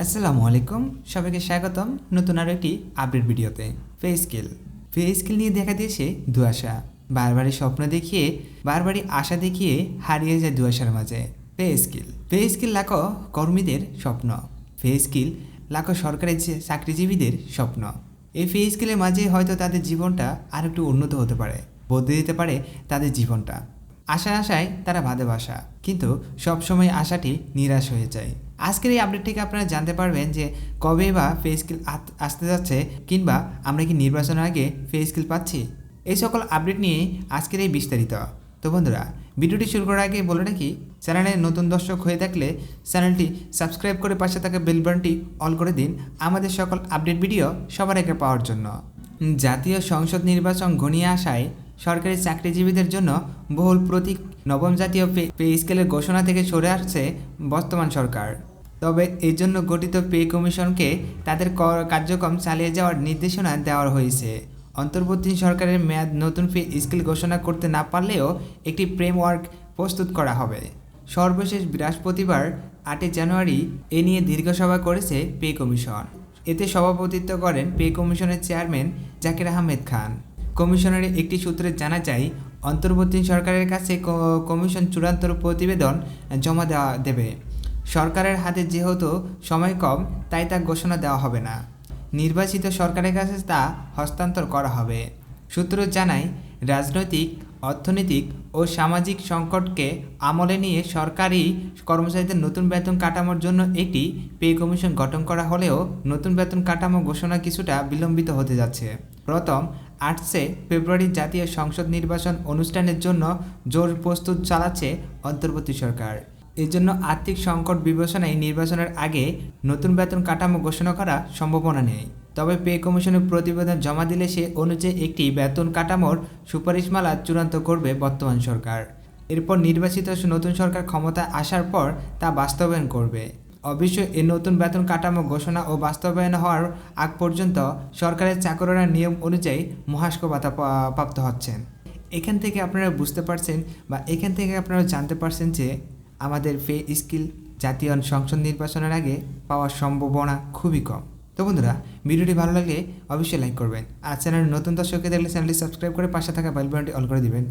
আসসালামু আলাইকুম, সবাইকে স্বাগতম নতুন আরও একটি আপডেট ভিডিওতে। পে স্কেল নিয়ে দেখা দিয়েছে দুয়াশা। বারবারই স্বপ্ন দেখিয়ে বারবারই আশা দেখিয়ে হারিয়ে যায় দুয়াশার মাঝে। পে স্কেল লাখো কর্মীদের স্বপ্ন। পে স্কেল লাখো সরকারি চাকরিজীবীদের স্বপ্ন। এই পে স্কেলের মাঝে হয়তো তাদের জীবনটা আর একটু উন্নত হতে পারে, বদলে দিতে পারে তাদের জীবনটা। আশায় তারা বাঁধে বাসা, কিন্তু সবসময় আশাটি নিরাশ হয়ে যায়। আজকের এই আপডেট থেকে আপনারা জানতে পারবেন যে কবে বা পে স্কেল আসতে যাচ্ছে, কিংবা আমরা কি নির্বাচনের আগে পে স্কেল পাচ্ছি। এই সকল আপডেট নিয়ে আজকের এই বিস্তারিত। তো বন্ধুরা, ভিডিওটি শুরু করার আগে বলে রাখি, চ্যানেলে নতুন দর্শক হয়ে থাকলে চ্যানেলটি সাবস্ক্রাইব করে পাশে থাকা বেল বাটনটি অল করে দিন আমাদের সকল আপডেট ভিডিও সবার আগে পাওয়ার জন্য। জাতীয় সংসদ নির্বাচন ঘনিয়ে আসায় সরকারি চাকরিজীবীদের জন্য বহুল প্রতীক নবম জাতীয় পে স্কেলের ঘোষণা থেকে সরে আসছে বর্তমান সরকার। তবে এর জন্য গঠিত পে কমিশনকে তাদের কার্যক্রম চালিয়ে যাওয়ার নির্দেশনা দেওয়া হয়েছে। অন্তর্বর্তী সরকারের মেয়াদ নতুন পে স্কেল ঘোষণা করতে না পারলেও একটি ফ্রেমওয়ার্ক প্রস্তুত করা হবে। সর্বশেষ বৃহস্পতিবার 8 জানুয়ারি এ নিয়ে দীর্ঘ সভা করেছে পে কমিশন। এতে সভাপতিত্ব করেন পে কমিশনের চেয়ারম্যান জাকির আহমেদ খান। কমিশনের একটি সূত্রে জানা যায়, অন্তর্বর্তী সরকারের কাছে কমিশন চূড়ান্ত প্রতিবেদন জমা দেবে। সরকারের হাতে যেহেতু সময় কম, তাই তা ঘোষণা দেওয়া হবে না। নির্বাচিত সরকারের কাছে তা হস্তান্তর করা হবে। সূত্র জানায়, রাজনৈতিক, অর্থনৈতিক ও সামাজিক সংকটকে আমলে নিয়ে সরকারি কর্মচারীদের নতুন বেতন কাঠামোর জন্য একটি পে কমিশন গঠন করা হলেও নতুন বেতন কাঠামো ঘোষণা কিছুটা বিলম্বিত হতে যাচ্ছে। প্রথম 8 ফেব্রুয়ারি জাতীয় সংসদ নির্বাচন অনুষ্ঠানের জন্য জোর প্রস্তুত চালাচ্ছে অন্তর্বর্তী সরকার। এর জন্য আর্থিক সংকট বিবেচনায় নির্বাচনের আগে নতুন বেতন কাঠামো ঘোষণা করা সম্ভাবনা নেই। তবে পে কমিশনের প্রতিবেদন জমা দিলে সে অনুযায়ী একটি বেতন কাঠামোর সুপারিশমালা চূড়ান্ত করবে বর্তমান সরকার। এরপর নির্বাচিত নতুন সরকার ক্ষমতায় আসার পর তা বাস্তবায়ন করবে। অবশ্য এই নতুন বেতন কাঠামো ঘোষণা ও বাস্তবায়ন হওয়ার আগ পর্যন্ত সরকারের চাকররা নিয়ম অনুযায়ী মহার্ঘ ভাতা প্রাপ্ত হচ্ছেন। এখান থেকে আপনারা বুঝতে পারছেন বা এখান থেকে আপনারা জানতে পারছেন যে আমাদের পে স্কেল জাতীয় সংসদ নির্বাচনের আগে পাওয়ার সম্ভাবনা খুবই কম। তো বন্ধুরা, ভিডিওটি ভালো লাগলে অবশ্যই লাইক করবেন। আর চ্যানেলের নতুন দর্শককে দেখলে চ্যানেলটি সাবস্ক্রাইব করে পাশে থাকা বেল বাটনটি অল করে দিবেন।